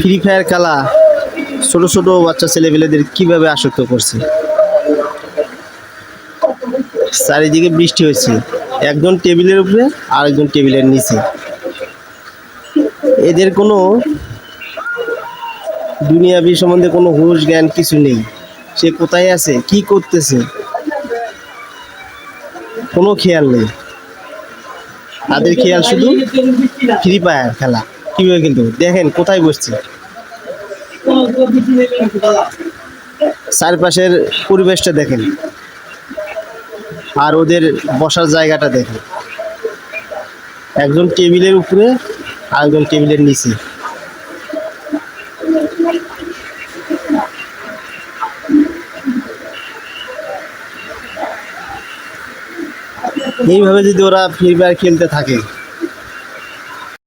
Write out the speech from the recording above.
Free fire খেলা ছোট ছোট বাচ্চা ছেলেপেলেদের কিভাবে আসক্ত করছে। চারিদিকে বৃষ্টি হচ্ছে, একজন টেবিলের উপরে আর একজন টেবিলের নিচে। এদের কোনো দুনিয়াবি সম্বন্ধে কোনো হুঁশ জ্ঞান কিছু নেই। সে কোথায় আছে, কি করতেছে, কোনো খেয়াল নেই। তাদের খেয়াল শুধু ফ্রি ফায়ার খেলা কিভাবে খেলতে হবে। দেখেন কোথায় বসছে, চারপাশের পরিবেশটা দেখেন, আর ওদের বসার জায়গাটা দেখেন। একজন টেবিলের উপরে আর একজন টেবিলের নিচে। এইভাবে যদি ওরা ফ্রি ফায়ার খেলতে থাকে